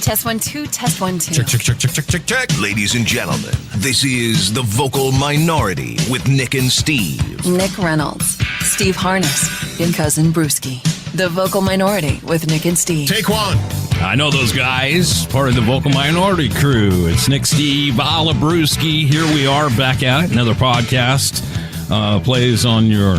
Test 1, 2, test 1, 2. Check. Ladies and gentlemen, this is The Vocal Minority with Nick and Steve. Nick Reynolds, Steve Harness, and Cousin Brewski. The Vocal Minority with Nick and Steve. Take one. I know those guys, part of the Vocal Minority crew. It's Nick, Steve, Ala Brewski. Here we are back at it. Another podcast plays on your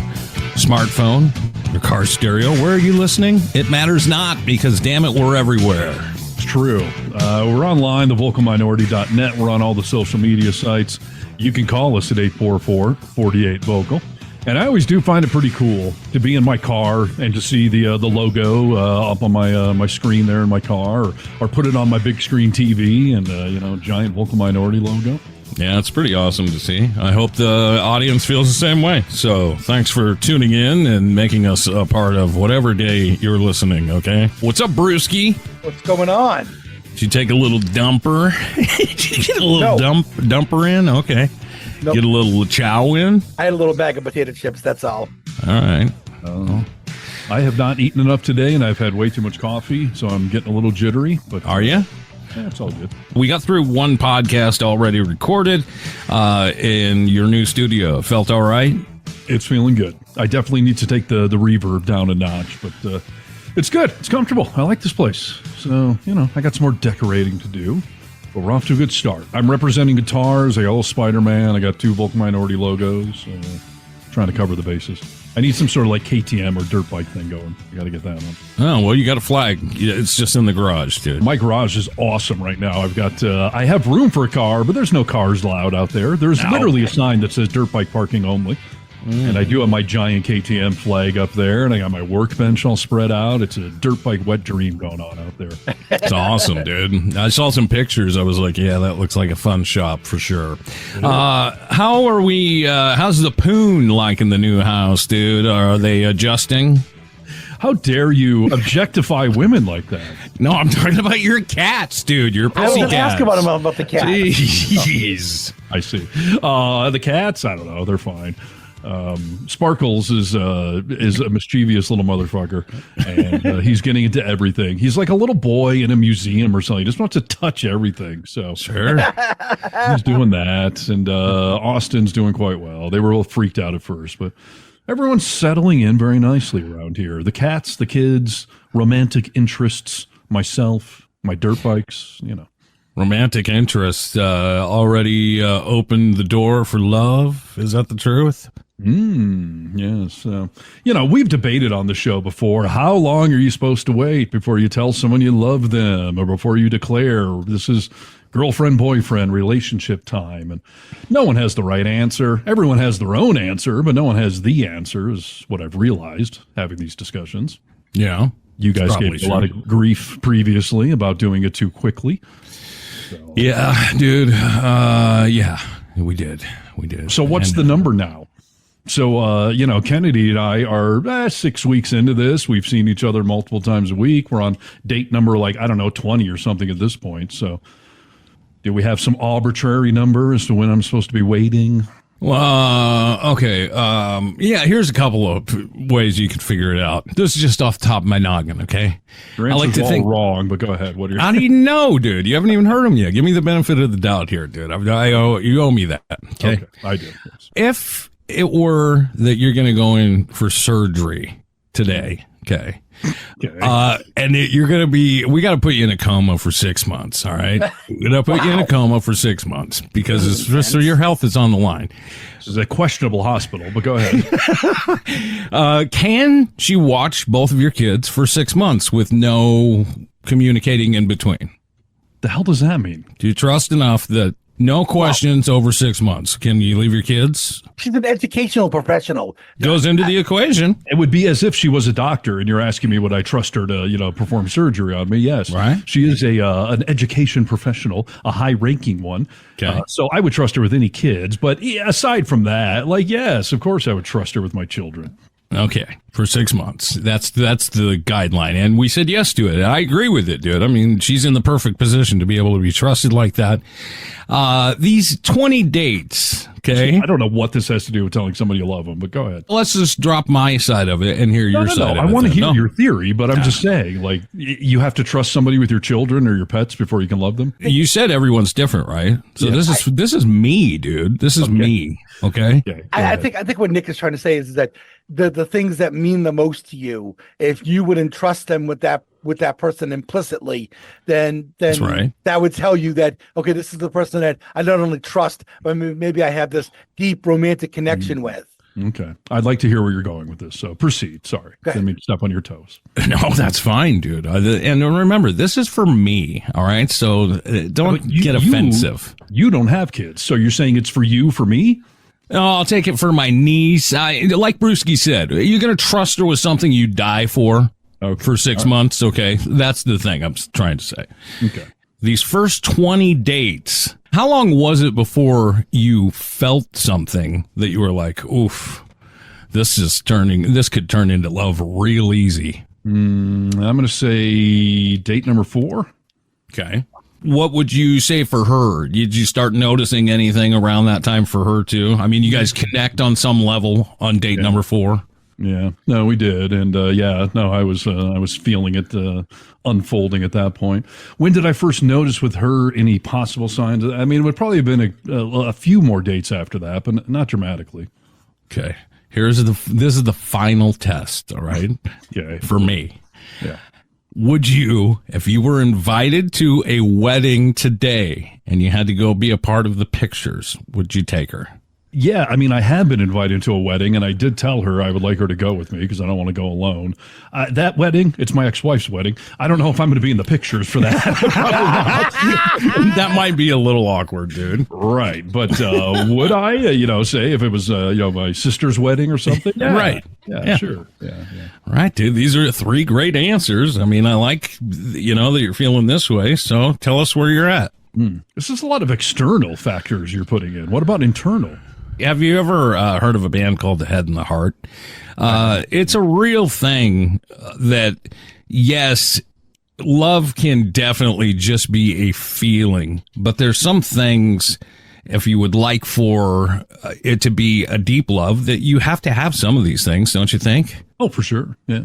smartphone, your car stereo. Where are you listening? It matters not, because damn it, we're everywhere. It's true. We're online, thevocalminority.net. We're on all the social media sites. You can call us at 844-48-VOCAL. And I always do find it pretty cool to be in my car and to see the logo up on my screen there in my car, or put it on my big screen TV and giant Vocal Minority logo. Yeah, it's pretty awesome to see. I hope the audience feels the same way. So thanks for tuning in and making us a part of whatever day you're listening, okay? What's up, Brewski? What's going on? Did you take a little dumper? Did you get a little dumper in? Okay. Nope. Get a little chow in? I had a little bag of potato chips, that's all. All right. I have not eaten enough today, and I've had way too much coffee, so I'm getting a little jittery. But are you? Yeah, it's all good. We got through one podcast already recorded in your new studio. Felt all right? It's feeling good. I definitely need to take the reverb down a notch, but it's good. It's comfortable. I like this place. So, I got some more decorating to do. But we're off to a good start. I'm representing guitars. I got a little Spider-Man. I got 2 Vocal Minority logos. Trying to cover the bases. I need some sort of like KTM or dirt bike thing going. You got to get that one. Oh, well, you got a flag. It's just in the garage, dude. My garage is awesome right now. I've got, I have room for a car, but there's no cars allowed out there. There's literally a sign that says dirt bike parking only. And I do have my giant KTM flag up there, and I got my workbench all spread out. It's a dirt bike wet dream going on out there. It's awesome, dude. I saw some pictures. I was like, yeah, that looks like a fun shop for sure. How are we? How's the poon like in the new house, dude? Are they adjusting? How dare you objectify women like that? No, I'm talking about your cats, dude. Your pussy I was cats. ask about the cats. Jeez. I see. The cats, I don't know. They're fine. Sparkles is a mischievous little motherfucker, and he's getting into everything. He's like a little boy in a museum or something. He just wants to touch everything. So sure, he's doing that, and Austin's doing quite well. They were all freaked out at first, but everyone's settling in very nicely around here. The cats, the kids, romantic interests, myself, my dirt bikes, Romantic interest already opened the door for love. Is that the truth? Yes. We've debated on the show before. How long are you supposed to wait before you tell someone you love them, or before you declare this is girlfriend-boyfriend relationship time? And no one has the right answer. Everyone has their own answer, but no one has the answer, is what I've realized having these discussions. Yeah. You guys gave me a lot of grief previously about doing it too quickly. So. Yeah, dude. Yeah, we did. So what's the number now? So, Kennedy and I are 6 weeks into this. We've seen each other multiple times a week. We're on date number 20 or something at this point. So do we have some arbitrary number as to when I'm supposed to be waiting? Well, okay. Yeah, here's a couple of ways you could figure it out. This is just off the top of my noggin, okay? Your answer's all wrong, but go ahead. What are your... How do you know, dude? You haven't even heard them yet. Give me the benefit of the doubt here, dude. You owe me that, okay? I do. Yes. If it were that you're going to go in for surgery today, okay? And you're going to we got to put you in a coma for 6 months, all right? We're going to put you in a coma for 6 months because it's just so your health is on the line. This is a questionable hospital, but go ahead. Can she watch both of your kids for 6 months with no communicating in between? The hell does that mean? Do you trust enough that no questions over 6 months? Can you leave your kids? She's an educational professional. Goes into the equation. It would be as if she was a doctor, and you're asking me would I trust her to, perform surgery on me? Yes. Right. She is an education professional, a high-ranking one. Okay. So I would trust her with any kids. But aside from that, yes, of course I would trust her with my children. Okay. For 6 months. That's the guideline. And we said yes to it. I agree with it, dude. I mean, she's in the perfect position to be able to be trusted like that. These 20 dates, okay? I don't know what this has to do with telling somebody you love them, but go ahead. Let's just drop my side of it and hear your side of it. I want to hear then. your theory, but I'm just saying, like, you have to trust somebody with your children or your pets before you can love them. You said everyone's different, right? So Yeah. this is me, dude. This is me, okay? Okay, go I ahead. think what Nick is trying to say is that the things that mean the most to you, if you would entrust them with that person implicitly, then That's right. that would tell you that, okay, this is the person that I not only trust, but maybe I have this deep romantic connection with. Okay. I'd like to hear where you're going with this. So proceed. Sorry. Didn't mean to step on your toes. No, that's fine, dude. And remember, this is for me, all right? So don't But you- get offensive. You don't have kids. So you're saying it's for you, for me? No, I'll take it for my niece. Like Brewski said, you're going to trust her with something you die for for 6 months. Okay. That's the thing I'm trying to say. Okay. These first 20 dates, how long was it before you felt something that you were like, oof, this could turn into love real easy? I'm going to say date number 4. Okay. What would you say for her? Did you start noticing anything around that time for her too? I mean, you guys connect on some level on date number 4. Yeah, no, we did, and I was feeling it unfolding at that point. When did I first notice with her any possible signs? I mean, it would probably have been a few more dates after that, but not dramatically. Okay, this is the final test. All right, Okay, for me. yeah. Would you, if you were invited to a wedding today and you had to go be a part of the pictures, would you take her? Yeah, I mean, I have been invited to a wedding, and I did tell her I would like her to go with me because I don't want to go alone. That wedding, it's my ex-wife's wedding. I don't know if I'm going to be in the pictures for that. That might be a little awkward, dude. Right, but would I, say if it was, my sister's wedding or something? Yeah. Right. Yeah, sure. Yeah. Right, dude. These are 3 great answers. I mean, I like, that you're feeling this way. So tell us where you're at. This is a lot of external factors you're putting in. What about internal? Have you ever heard of a band called The Head and the Heart? It's a real thing that, yes, love can definitely just be a feeling, but there's some things, if you would like for it to be a deep love, that you have to have some of these things, don't you think? Oh, for sure. Yeah.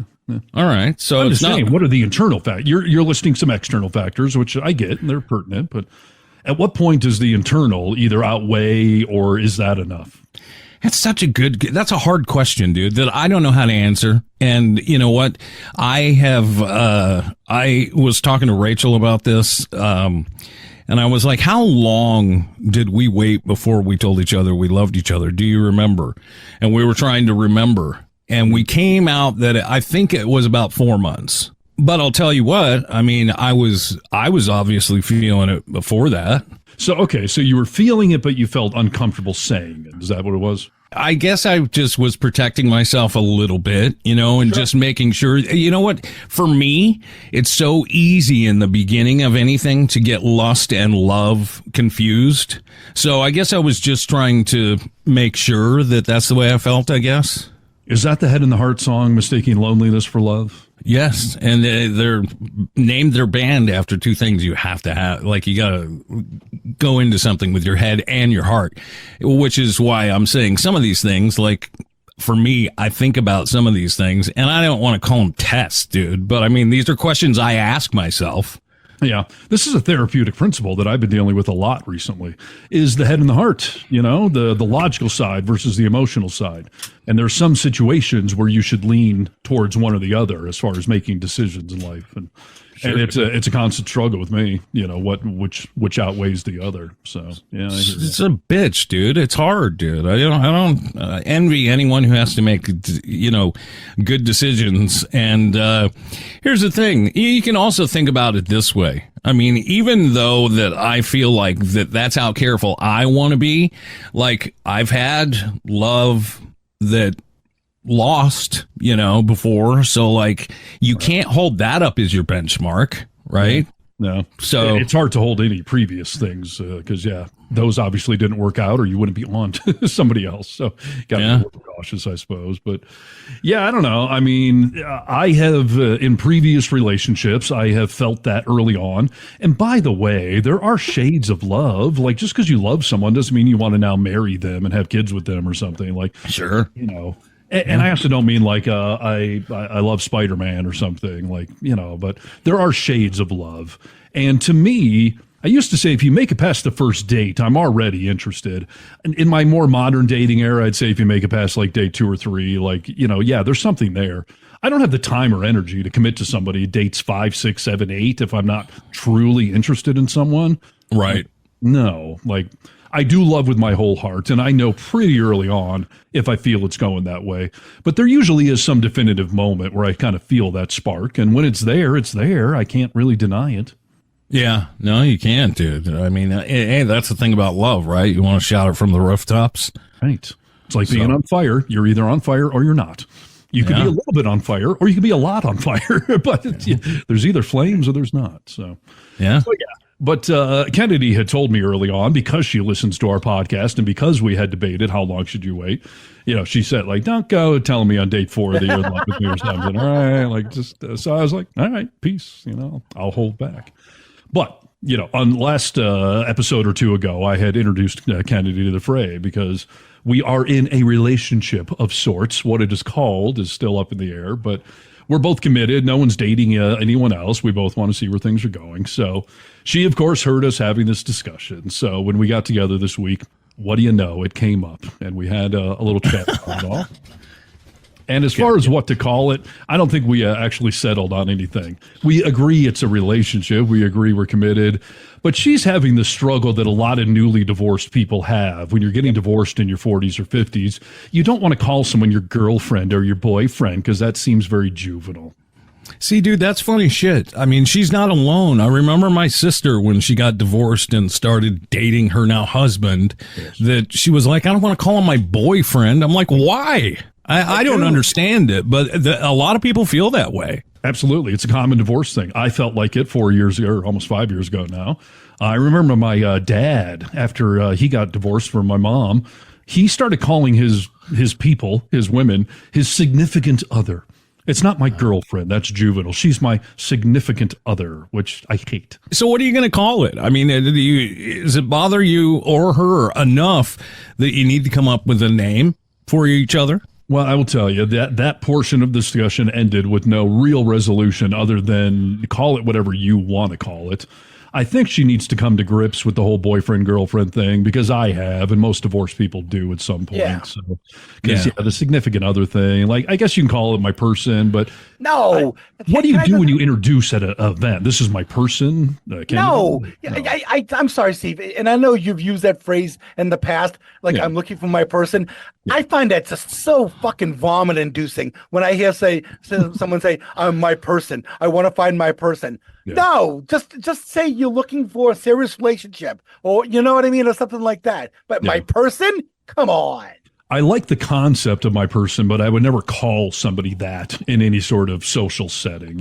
All right. So I'm it's just saying, what are the internal factors? You're listing some external factors, which I get, and they're pertinent, but at what point does the internal either outweigh or is that enough? That's a hard question, dude, that I don't know how to answer. And you know what? I was talking to Rachel about this, and I was like, how long did we wait before we told each other we loved each other? Do you remember? And we were trying to remember, and we came out that I think it was about 4 months. But I'll tell you what, I mean, I was obviously feeling it before that. So you were feeling it, but you felt uncomfortable saying it. Is that what it was? I guess I just was protecting myself a little bit, and just making sure, you know what, for me, it's so easy in the beginning of anything to get lust and love confused. So I guess I was just trying to make sure that that's the way I felt, I guess. Is that the Head and the Heart song, Mistaking Loneliness for Love? Yes, and they're named their band after 2 things you have to have. Like, you got to go into something with your head and your heart, which is why I'm saying some of these things, like, for me, I think about some of these things, and I don't want to call them tests, dude, but I mean, these are questions I ask myself. Yeah, this is a therapeutic principle that I've been dealing with a lot recently, is the head and the heart, the logical side versus the emotional side. And there's some situations where you should lean towards one or the other as far as making decisions in life. And it's a constant struggle with me, which outweighs the other. So, yeah, I hear it's a bitch, dude. It's hard, dude. I don't envy anyone who has to make, good decisions. And here's the thing. You can also think about it this way. I mean, even though that I feel like that's how careful I want to be, like, I've had love that lost, before. So, like, you can't hold that up as your benchmark, right? No. So it's hard to hold any previous things because, those obviously didn't work out or you wouldn't be on to somebody else. So got to be a little cautious, I suppose. But I don't know. I mean, I have in previous relationships, I have felt that early on. And by the way, there are shades of love. Like just because you love someone doesn't mean you want to now marry them and have kids with them or something. Like, sure. And I also don't mean like I love Spider-Man or something like, but there are shades of love. And to me, I used to say if you make it past the first date, I'm already interested. And in my more modern dating era, I'd say if you make it past like date 2 or 3, like, there's something there. I don't have the time or energy to commit to somebody dates 5, 6, 7, 8 if I'm not truly interested in someone. Right. No, like I do love with my whole heart, and I know pretty early on if I feel it's going that way. But there usually is some definitive moment where I kind of feel that spark, and when it's there, it's there. I can't really deny it. Yeah, no, you can't, dude. I mean, hey, that's the thing about love, right? You want to shout it from the rooftops. Right. It's like being on fire. You're either on fire or you're not. You could be a little bit on fire or you could be a lot on fire, but there's either flames or there's not. So, yeah. But Kennedy had told me early on, because she listens to our podcast and because we had debated how long should you wait, she said, like, don't go telling me on date 4 that you're in love with me or something. All right, like so I was like, all right, peace, I'll hold back. But, on last episode or 2 ago, I had introduced Kennedy to the fray because we are in a relationship of sorts. What it is called is still up in the air, but we're both committed. No one's dating anyone else. We both want to see where things are going. So she, of course, heard us having this discussion. So when we got together this week, what do you know? It came up, and we had a little chat about it all. And as far as what to call it, I don't think we actually settled on anything. We agree it's a relationship. We agree we're committed. But she's having the struggle that a lot of newly divorced people have. When you're getting divorced in your 40s or 50s, you don't want to call someone your girlfriend or your boyfriend because that seems very juvenile. See, dude, that's funny shit. I mean, she's not alone. I remember my sister when she got divorced and started dating her now husband, that she was like, I don't want to call him my boyfriend. I'm like, why? I don't understand it, but a lot of people feel that way. Absolutely. It's a common divorce thing. I felt like it 4 years ago, or almost 5 years ago now. I remember my dad, after he got divorced from my mom, he started calling his people, his women, his significant other. It's not my girlfriend. That's juvenile. She's my significant other, which I hate. So what are you going to call it? I mean, does it bother you or her enough that you need to come up with a name for each other? Well, I will tell you that portion of the discussion ended with no real resolution other than call it whatever you want to call it. I think she needs to come to grips with the whole boyfriend-girlfriend thing because I have, and most divorced people do at some point. Yeah. So, because the significant other thing, like I guess you can call it my person, but no. What do you do when you introduce at an event? This is my person. No. I'm sorry, Steve, and I know you've used that phrase in the past. Like I'm looking for my person. Yeah. I find that just so fucking vomit-inducing when I hear someone say, "I'm my person. I want to find my person." Yeah. No, just say you're looking for a serious relationship, or you know what I mean, or something like that. But my person, come on. I like the concept of my person, but I would never call somebody that in any sort of social setting,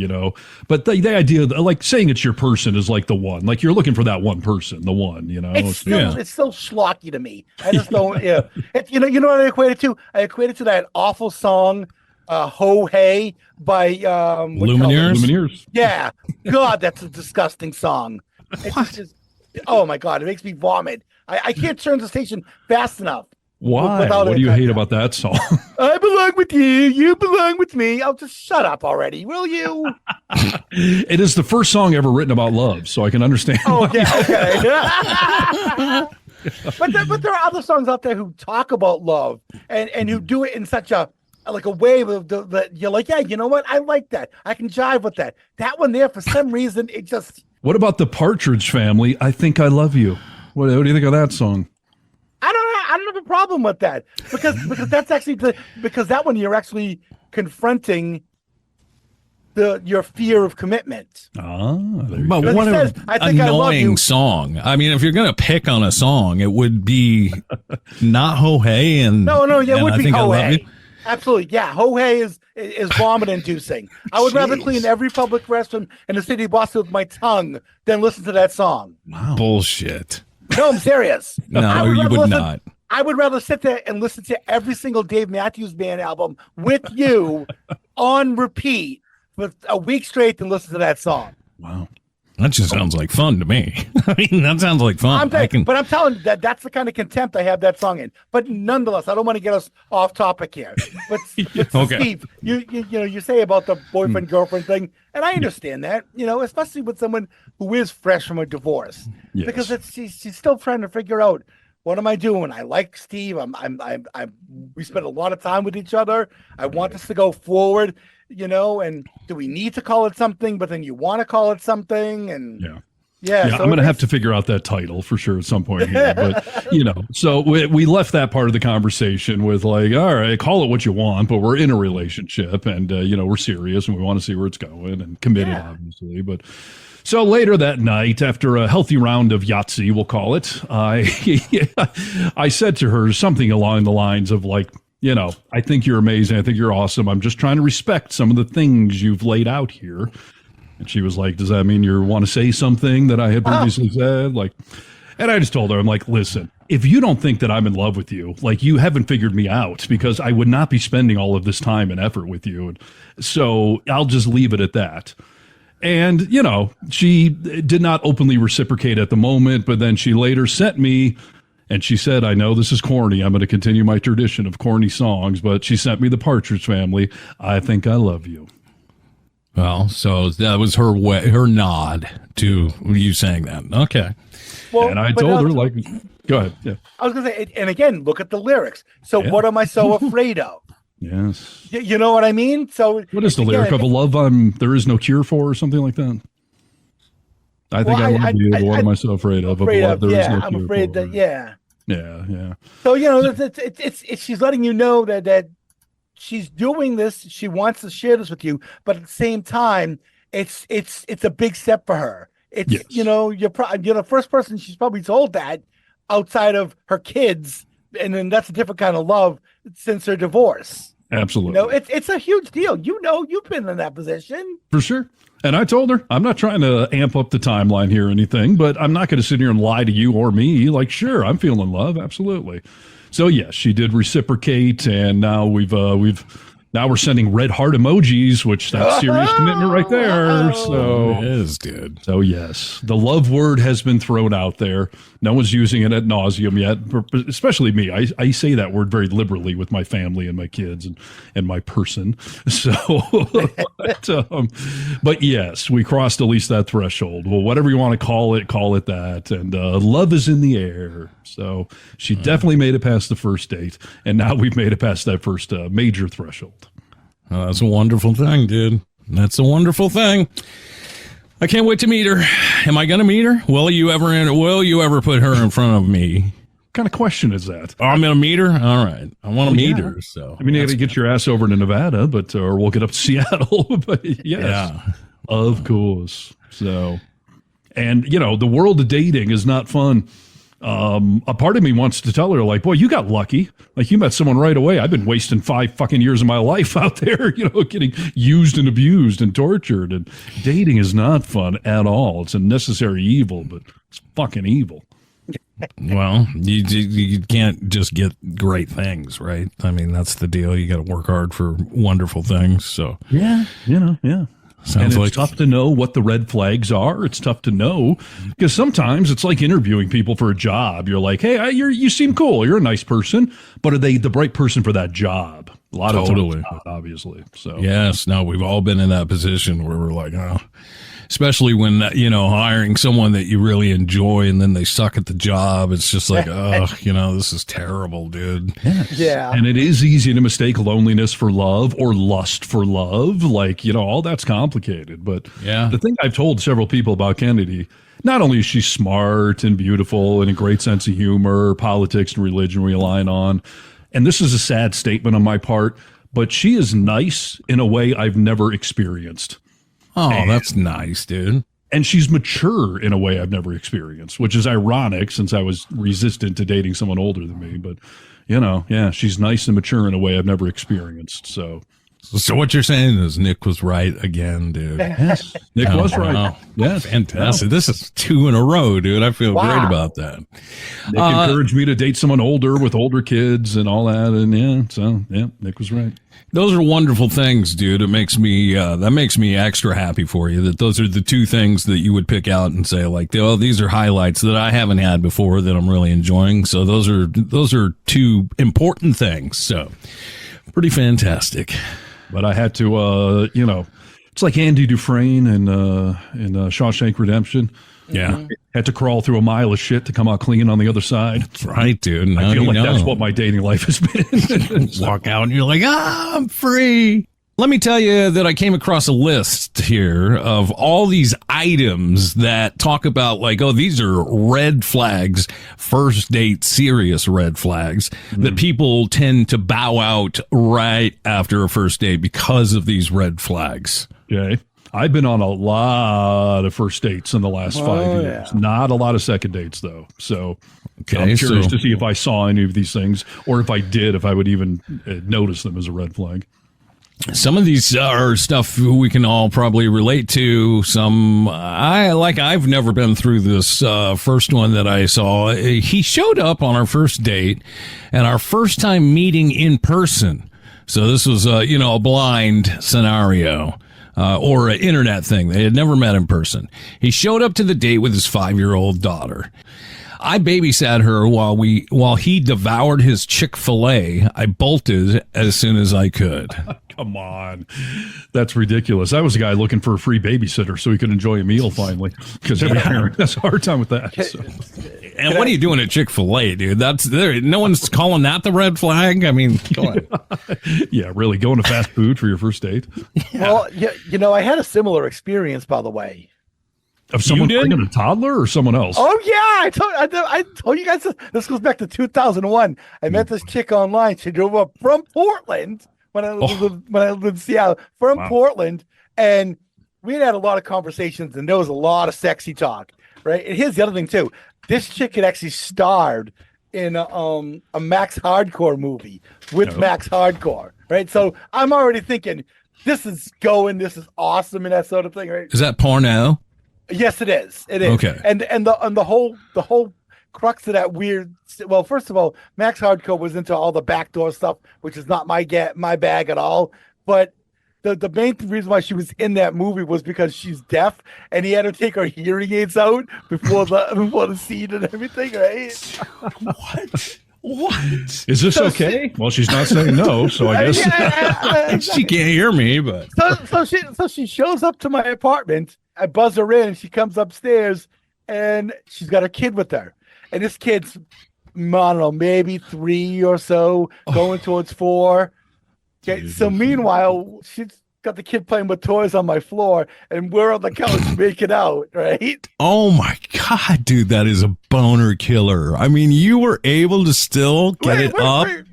But the idea of like saying it's your person is like the one, like you're looking for that one person, the one, It's still schlocky to me. I just don't. You know what I equate it to? I equate it to that awful song, "Ho Hey" by Lumineers. Yeah, God, that's a disgusting song. Oh my God, it makes me vomit. I can't turn the station fast enough. Why? What do you hate about that song? I belong with you. You belong with me. I'll just shut up already, will you? It is the first song ever written about love, so I can understand. Oh, yeah, okay. But there are other songs out there who talk about love and who do it in such a way that you're like, yeah, you know what? I like that. I can jive with that. That one there, for some reason, it just. What about the Partridge Family? I Think I Love You. What do you think of that song? I don't have a problem with that because that's actually because that one you're actually confronting your fear of commitment. But what an annoying song. I mean, if you're going to pick on a song, it would be not Ho Hey and no, yeah, it would be Ho Hey. Absolutely. Yeah. Ho-hey is vomit inducing. I would rather clean every public restroom in the city of Boston with my tongue than listen to that song. Wow. Bullshit. No, I'm serious. No, you would not. I would rather sit there and listen to every single Dave Matthews Band album with you on repeat for a week straight than listen to that song. Wow. That just sounds like fun to me. I mean, that sounds like fun. But I'm telling you that's the kind of contempt I have that song in. But nonetheless, I don't want to get us off topic here. But Okay. Steve, you say about the boyfriend girlfriend thing, and I understand that, especially with someone who is fresh from a divorce, because she's still trying to figure out, what am I doing? I like Steve. We spent a lot of time with each other. I want this to go forward. And do we need to call it something? But then you want to call it something, and so I'm going to have to figure out that title for sure at some point here. But so we left that part of the conversation with like, all right, call it what you want, but we're in a relationship, and we're serious, and we want to see where it's going, and committed, obviously. But so later that night, after a healthy round of Yahtzee, we'll call it, I said to her something along the lines of like, I think you're amazing. I think you're awesome. I'm just trying to respect some of the things you've laid out here. And she was like, does that mean you want to say something that I had previously said? Like, and I just told her, I'm like, listen, if you don't think that I'm in love with you, like you haven't figured me out, because I would not be spending all of this time and effort with you. And so I'll just leave it at that. And, she did not openly reciprocate at the moment, but then she later sent me, and she said, I know this is corny. I'm going to continue my tradition of corny songs, but she sent me the Partridge Family. I think I love you. Well, so that was her nod to you saying that. Okay. Well, and I told her, like, go ahead. Yeah. I was going to say, and again, look at the lyrics. So what am I so afraid of? Yes. You know what I mean? So what is the lyric of a love there is no cure for, or something like that? I think I love you. What am I so afraid of? I'm cure afraid for. that, yeah. Yeah. So, it's she's letting you know that she's doing this. She wants to share this with you, but at the same time, it's a big step for her. It's, you're the first person she's probably told that outside of her kids. And then that's a different kind of love since her divorce. Absolutely. It's a huge deal. You've been in that position. For sure. And I told her, I'm not trying to amp up the timeline here or anything, but I'm not going to sit here and lie to you or me. Like, sure, I'm feeling love. Absolutely. So yes, she did reciprocate, and now now we're sending red heart emojis, which that's serious commitment right there. So it is, dude. So yes, the love word has been thrown out there. No one's using it ad nauseum yet, especially me. I say that word very liberally with my family and my kids and my person. So, but yes, we crossed at least that threshold. Well, whatever you want to call it that. And love is in the air. So she definitely made it past the first date, and now we've made it past that first major threshold. Oh, that's a wonderful thing, dude. That's a wonderful thing. I can't wait to meet her. Am I going to meet her? Will you ever put her in front of me? What kind of question is that? Oh, I'm going to meet her? All right. I want to meet her. So I mean, you got to get your ass over to Nevada, or we'll get up to Seattle. But yes, of course. So, and the world of dating is not fun. A part of me wants to tell her, like, boy, you got lucky. Like, you met someone right away. I've been wasting 5 fucking years of my life out there, getting used and abused and tortured. And dating is not fun at all. It's a necessary evil, but it's fucking evil. Well, you can't just get great things, right? I mean, that's the deal. You got to work hard for wonderful things. So yeah. Sounds and it's tough to know what the red flags are. It's tough to know because sometimes it's like interviewing people for a job. You're like, hey, you seem cool. You're a nice person, but are they the right person for that job? A lot of times, obviously. So yes, no, we've all been in that position where we're like, oh, especially when hiring someone that you really enjoy and then they suck at the job. It's just like, oh, this is terrible, dude. Yes. Yeah. And it is easy to mistake loneliness for love or lust for love. Like, all that's complicated. But the thing I've told several people about Kennedy, not only is she smart and beautiful and a great sense of humor, politics and religion we align on, and this is a sad statement on my part, but she is nice in a way I've never experienced. Oh, that's nice, dude. And she's mature in a way I've never experienced, which is ironic since I was resistant to dating someone older than me. But, yeah, she's nice and mature in a way I've never experienced. So what you're saying is Nick was right again, dude. yes, Nick was right. Wow. Yes, Fantastic. This is 2 in a row, dude. I feel great about that. Nick encouraged me to date someone older with older kids and all that, and Nick was right. Those are wonderful things, dude. It makes me that makes me extra happy for you that those are the 2 things that you would pick out and say like, oh, these are highlights that I haven't had before that I'm really enjoying. So those are 2 important things. So pretty fantastic. But I had to, it's like Andy Dufresne in Shawshank Redemption. Yeah. Had to crawl through a mile of shit to come out clean on the other side. That's right, dude. Now I feel like that's what my dating life has been. Walk out and you're like, I'm free. Let me tell you that I came across a list here of all these items that talk about like, oh, these are red flags, first date, serious red flags that people tend to bow out right after a first date because of these red flags. Okay. I've been on a lot of first dates in the last 5 years. Yeah. Not a lot of second dates, though. So Okay, I'm curious to see if I saw any of these things, or if I did, if I would even notice them as a red flag. Some of these are stuff we can all probably relate to. Some I've never been through this first one that I saw. He showed up on our first date and our first time meeting in person. So this was a blind scenario. Or an internet thing. They had never met in person. He showed up to the date with his 5-year-old daughter. I babysat her while he devoured his Chick-fil-A. I bolted as soon as I could. Come on. That's ridiculous. I was a guy looking for a free babysitter so he could enjoy a meal finally. Because every parent has a hard time with that. So. And what are you doing at Chick-fil-A, dude? No one's calling that the red flag. I mean, go on. Yeah, really. Going to fast food for your first date? Well, I had a similar experience, by the way. Of someone bringing a toddler or someone else? Oh yeah, I told you guys this goes back to 2001. I met this chick online. She drove up from Portland when I lived in Seattle, Portland, and we had a lot of conversations, and there was a lot of sexy talk, right? And here's the other thing too: this chick had actually starred in a Max Hardcore movie with Max Hardcore, right? So I'm already thinking this is awesome, and that sort of thing, right? Is that porno? Yes, it is. It is. Okay. And the whole crux of that weird. Well, first of all, Max Hardcore was into all the backdoor stuff, which is not my bag at all. But the main reason why she was in that movie was because she's deaf, and he had to take her hearing aids out before the scene and everything. Right? What? Is this okay? Well, she's not saying no, so I guess she can't hear me. But so she shows up to my apartment. I buzz her in, and she comes upstairs, and she's got her kid with her. And this kid's, I don't know, maybe 3 or so, going towards 4. Okay, so meanwhile, she's got the kid playing with toys on my floor, and we're on the couch making out, right? Oh my God, dude, that is a boner killer. I mean, you were able to still get it up. Wait,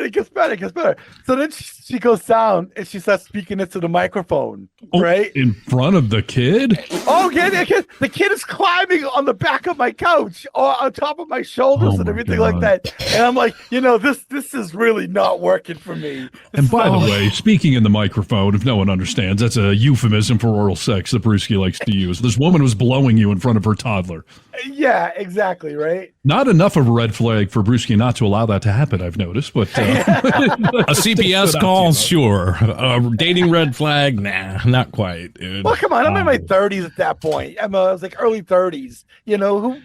it gets better. So then she goes down and she starts speaking into the microphone, right? In front of the kid? Oh, yeah, the kid is climbing on the back of my couch or on top of my shoulders and everything like that. And I'm like, this is really not working for me. And by the way, speaking in the microphone, if no one understands, that's a euphemism for oral sex that Brewski likes to use. This woman was blowing you in front of her toddler. Yeah, exactly, right? Not enough of a red flag for Brewski not to allow that to happen, I've noticed. But a CPS call, sure. A dating red flag, nah, not quite, dude. Well, come on, I'm in my 30s at that point. I was like early 30s. You don't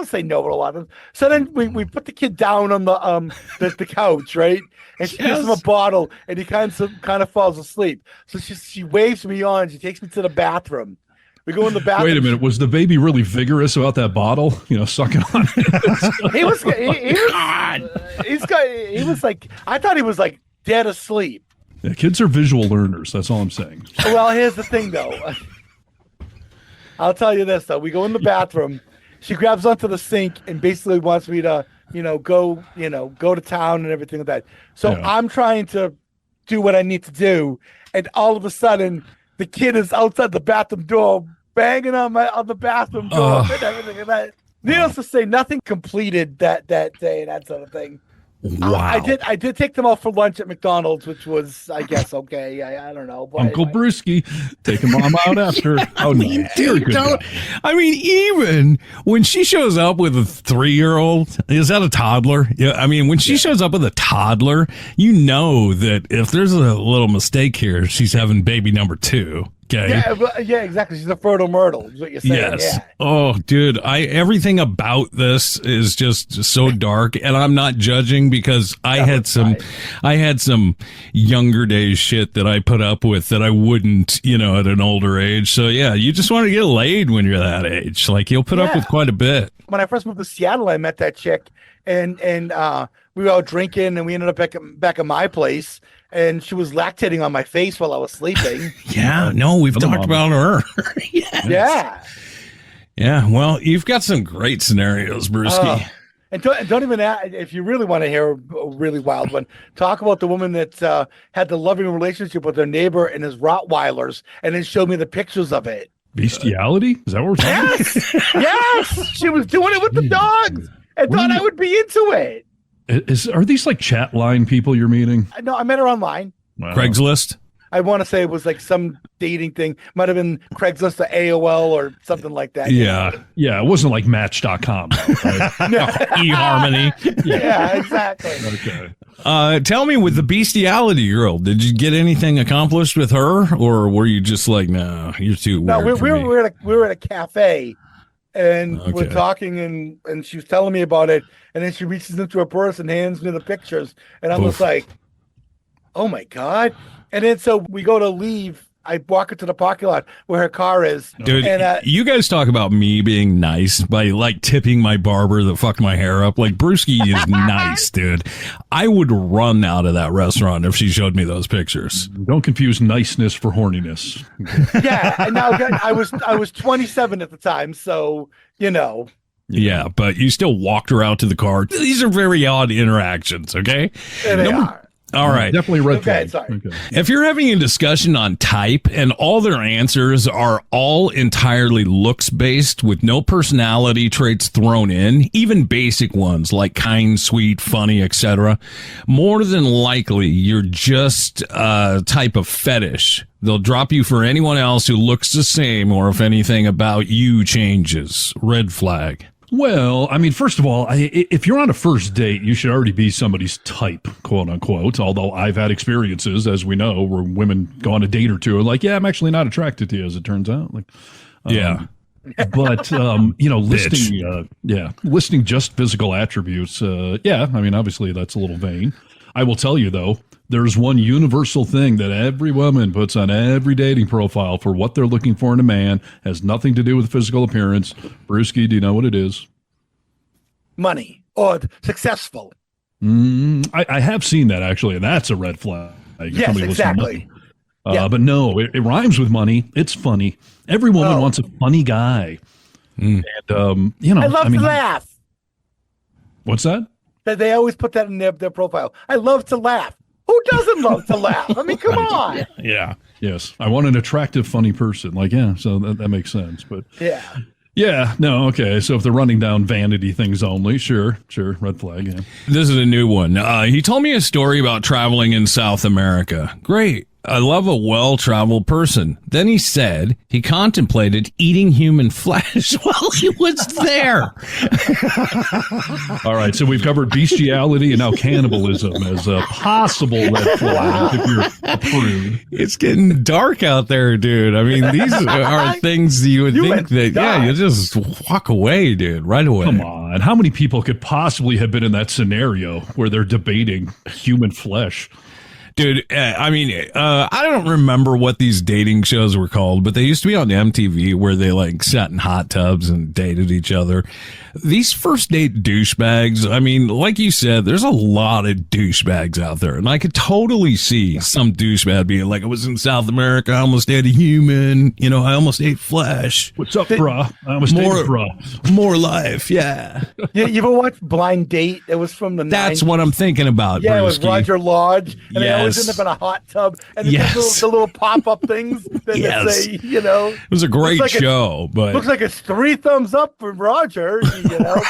say no to a lot of them. So then we put the kid down on the couch, right? And she gives him a bottle, and he kind of falls asleep. So she waves me on. She takes me to the bathroom. We go in the bathroom. Wait a minute. Was the baby really vigorous about that bottle? Sucking on it? He was like, I thought he was like dead asleep. Yeah, kids are visual learners. That's all I'm saying. Well, here's the thing, though. I'll tell you this, though. We go in the bathroom. She grabs onto the sink and basically wants me to, go to town and everything like that. So I'm trying to do what I need to do. And all of a sudden, the kid is outside the bathroom door, banging on the bathroom door and everything like that. Needless to say, nothing completed that day and that sort of thing. Wow. I did take them out for lunch at McDonald's, which was, I guess, okay. I don't know. But Uncle Brewski taking mom out after. Oh, no. Dude, I mean, even when she shows up with a 3-year-old, is that a toddler? Yeah. I mean, when she shows up with a toddler, you know that if there's a little mistake here, she's having baby number 2. Okay. Yeah, exactly. She's a fertile myrtle, is what you're saying. Yes. Yeah. Oh, dude, everything about this is just so dark, and I'm not judging because I had some younger days shit that I put up with that I wouldn't, at an older age. So yeah, you just want to get laid when you're that age. Like you'll put up with quite a bit. When I first moved to Seattle, I met that chick, and we were out drinking, and we ended up back at my place. And she was lactating on my face while I was sleeping. Yeah, no, we've talked about her. Yeah. Yeah, well, you've got some great scenarios, Brewski. And don't even if you really want to hear a really wild one, talk about the woman that had the loving relationship with her neighbor and his Rottweilers, and then showed me the pictures of it. Bestiality? Is that what we're talking about? Yes! She was doing it with the dogs and thought I would be into it. Are these like chat line people you're meeting? No, I met her online. Wow. Craigslist? I want to say it was like some dating thing. Might have been Craigslist or AOL or something like that. Yeah. Yeah. It wasn't like Match.com. Right? eHarmony. Yeah, exactly. Okay. Tell me, with the bestiality girl, did you get anything accomplished with her, or were you just like, no, you're too weird? No, we were at a cafe. And we're talking, and she was telling me about it, and then she reaches into her purse and hands me the pictures, and I'm just like, oh my God. And then so we go to leave. I walk into the parking lot where her car is. Dude, and, you guys talk about me being nice by like tipping my barber that fucked my hair up. Like, Brewski is nice, dude. I would run out of that restaurant if she showed me those pictures. Don't confuse niceness for horniness. Yeah, and now I was 27 at the time, so Yeah, but you still walked her out to the car. These are very odd interactions, okay? They are. All right. Definitely red flag. Sorry. Okay. If you're having a discussion on type and all their answers are all entirely looks based with no personality traits thrown in, even basic ones like kind, sweet, funny, etc., more than likely you're just a type of fetish. They'll drop you for anyone else who looks the same, or if anything about you changes. Red flag. Well, I mean, first of all, if you're on a first date, you should already be somebody's type, quote unquote. Although I've had experiences, as we know, where women go on a date or two and like, yeah, I'm actually not attracted to you, as it turns out. Like, yeah. But listing just physical attributes. I mean, obviously that's a little vain. I will tell you though, there's one universal thing that every woman puts on every dating profile for what they're looking for in a man. Has nothing to do with physical appearance. Brewski, do you know what it is? Money or successful. I have seen that actually, and that's a red flag. Yes, exactly. But no, it rhymes with money. It's funny. Every woman wants a funny guy. And, I love to laugh. What's that? They always put that in their profile. I love to laugh. Who doesn't love to laugh? I mean, come on. Yeah. Yes. I want an attractive, funny person. Like, yeah, so that makes sense. But yeah. Yeah. No. Okay. So if they're running down vanity things only, sure. Red flag. Yeah. This is a new one. He told me a story about traveling in South America. Great. I love a well-traveled person. Then he said he contemplated eating human flesh while he was there. All right, so we've covered bestiality and now cannibalism as a possible red flag if you're approved. It's getting dark out there, dude. I mean, these are things you would think that, you just walk away, dude, right away. Come on. How many people could possibly have been in that scenario where they're debating human flesh? Dude, I don't remember what these dating shows were called, but they used to be on MTV where they like sat in hot tubs and dated each other. These first date douchebags, I mean, like you said, there's a lot of douchebags out there. And I could totally see some douchebag being like, I was in South America, I almost ate a human, I almost ate flesh. What's up, bruh? I almost ate bruh. More life, yeah. You ever watch Blind Date? It was from the 90s. That's what I'm thinking about, Yeah, Brewski. it was Roger Lodge. And yes. Yes. end up in a hot tub, and Yes. the little pop-up things that Yes. say, you know, It was a great looks like show, but looks like it's 3 thumbs up for Roger. You know,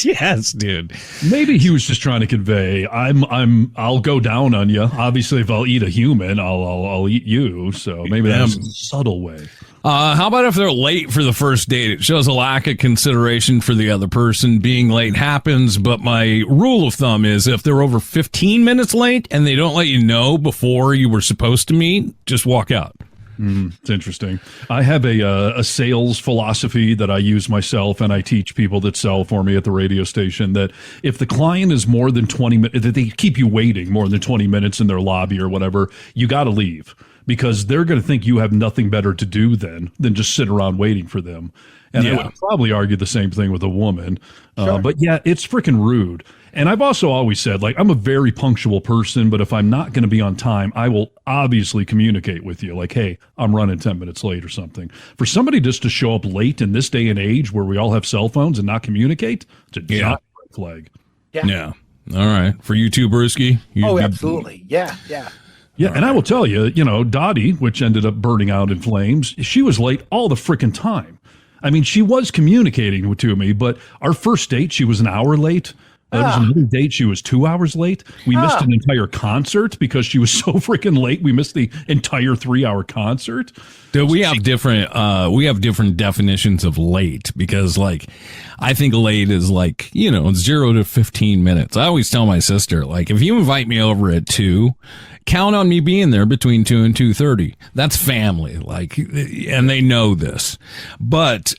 yes, dude. Maybe he was just trying to convey, I'll go down on you. Obviously, if I'll eat a human, I'll eat you. So maybe that's a subtle way. How about if they're late for the first date? It shows a lack of consideration for the other person. Being late happens, but my rule of thumb is if they're over 15 minutes late and they don't let you know before you were supposed to meet, just walk out. It's interesting. I have a sales philosophy that I use myself, and I teach people that sell for me at the radio station that if the client is more than 20 minutes, that they keep you waiting more than 20 minutes in their lobby or whatever, you got to leave, because they're going to think you have nothing better to do than just sit around waiting for them. And I would probably argue the same thing with a woman. But yeah, it's freaking rude. And I've also always said, like, I'm a very punctual person, but if I'm not going to be on time, I will obviously communicate with you. Like, hey, I'm running 10 minutes late or something. For somebody just to show up late in this day and age where we all have cell phones and not communicate, it's a giant red flag. Yeah. All right. For you too, Brewski? absolutely. Yeah. Yeah, and I will tell you, Dottie, which ended up burning out in flames, she was late all the freaking time. I mean, she was communicating to me, but our first date, she was an hour late. There was another date, she was 2 hours late. We missed an entire concert because she was so freaking late. We missed the entire 3-hour concert. Dude, we have different definitions of late, because like I think late is like, 0 to 15 minutes. I always tell my sister, like, if you invite me over at 2, count on me being there between 2 and 2:30. That's family, like, and they know this. But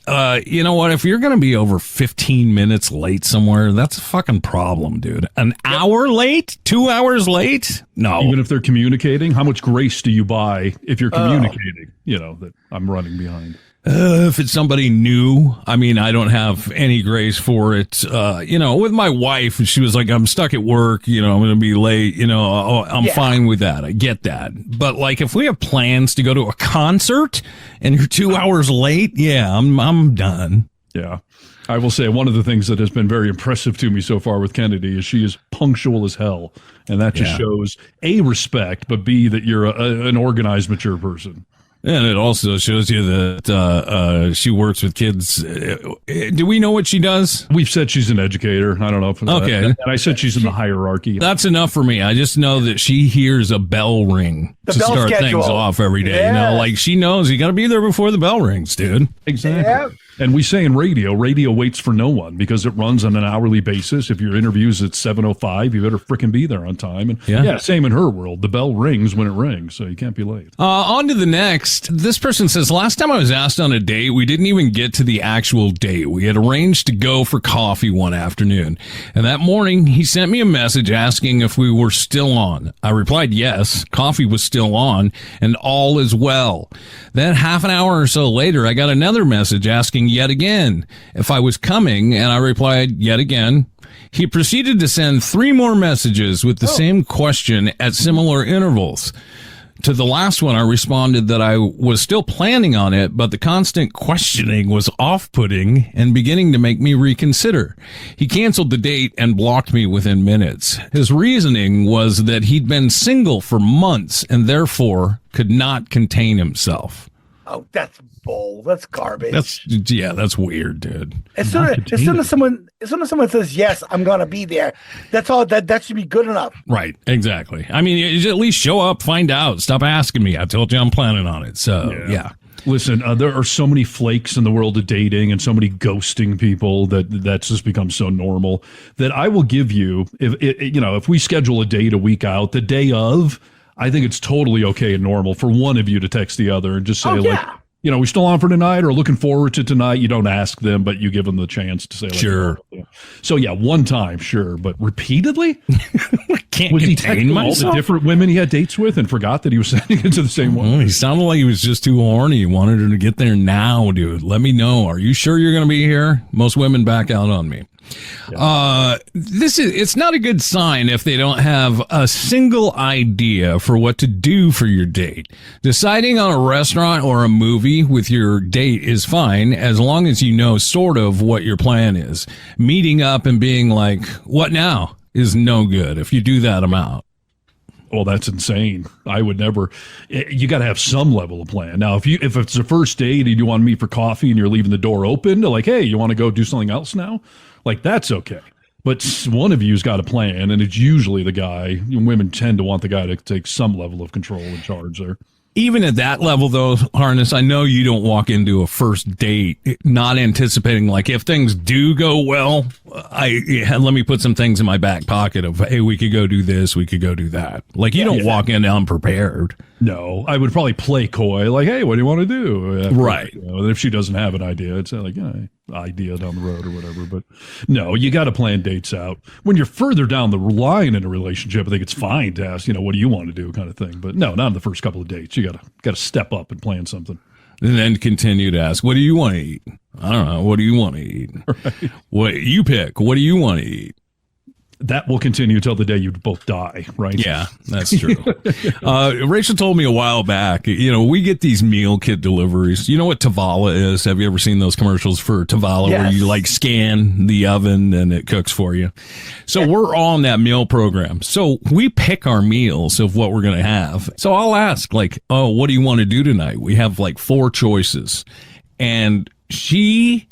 you know what? If you're going to be over 15 minutes late somewhere, that's a fucking problem, dude. An hour late? 2 hours late? No. Even if they're communicating, how much grace do you buy if you're communicating, that I'm running behind? If it's somebody new, I mean, I don't have any grace for it. With my wife, she was like, I'm stuck at work, I'm going to be late, I'm fine with that. I get that. But like, if we have plans to go to a concert and you're 2 hours late, I'm done. Yeah. I will say one of the things that has been very impressive to me so far with Kennedy is she is punctual as hell. And that just shows A, respect, but B, that you're an organized, mature person. And it also shows you that she works with kids. Do we know what she does? We've said she's an educator. I don't know if okay. And I said she's in the hierarchy. That's enough for me. I just know that she hears a bell ring to start schedule. things off every day. Yes. Like she knows you got to be there before the bell rings, dude. Exactly. Yeah. And we say in radio waits for no one because it runs on an hourly basis. If your interview's at 7:05, you better frickin' be there on time. And same in her world. The bell rings when it rings, so you can't be late. On to the next. This person says, last time I was asked on a date, we didn't even get to the actual date. We had arranged to go for coffee one afternoon. And that morning, he sent me a message asking if we were still on. I replied yes, coffee was still on, and all is well. Then half an hour or so later, I got another message asking yet again if I was coming, and I replied yet again. He proceeded to send 3 more messages with the same question at similar intervals. To the last one, I responded that I was still planning on it, but the constant questioning was off-putting and beginning to make me reconsider. He canceled the date and blocked me within minutes. His reasoning was that he'd been single for months and therefore could not contain himself. Oh, that's bull. That's garbage. That's weird, dude. As soon as someone says yes, I'm gonna be there. That's all. That should be good enough. Right. Exactly. I mean, you should at least show up, find out, stop asking me. I told you I'm planning on it. So yeah. Listen, there are so many flakes in the world of dating and so many ghosting people that's just become so normal that I will give you if we schedule a date a week out, the day of, I think it's totally okay and normal for one of you to text the other and just say we still on for tonight or looking forward to tonight. You don't ask them, but you give them the chance to say, sure. So one time, sure, but repeatedly? Was he texting all the different women he had dates with and forgot that he was sending it to the same one? He sounded like he was just too horny. He wanted her to get there now, dude. Let me know. Are you sure you're going to be here? Most women back out on me. Yeah. It's not a good sign if they don't have a single idea for what to do for your date. Deciding on a restaurant or a movie with your date is fine as long as you know sort of what your plan is. Meeting up and being like, what now? Is no good. If you do that, I'm out. Well, that's insane. I would never. You got to have some level of plan. Now, if it's a first date and you want to meet for coffee and you're leaving the door open, to like, hey, you want to go do something else now? Like, that's okay. But one of you's got a plan, and it's usually the guy. Women tend to want the guy to take some level of control and charge there. Even at that level, though, Harness, I know you don't walk into a first date not anticipating, like, if things do go well, let me put some things in my back pocket of, hey, we could go do this, we could go do that. Like, you don't walk in unprepared. No, I would probably play coy, like, hey, what do you want to do? After, right. If she doesn't have an idea, it's like, idea down the road or whatever. But no, you got to plan dates out. When you're further down the line in a relationship, I think it's fine to ask, what do you want to do kind of thing. But no, not in the first couple of dates. You got to step up and plan something. And then continue to ask, what do you want to eat? I don't know. What do you want to eat? Right. What you pick? What do you want to eat? That will continue till the day you both die, right? Yeah, that's true. Rachel told me a while back, we get these meal kit deliveries. You know what Tavala is? Have you ever seen those commercials for Tavala where you scan the oven and it cooks for you? So we're on that meal program. So we pick our meals of what we're going to have. So I'll ask oh, what do you want to do tonight? We have 4 choices. And she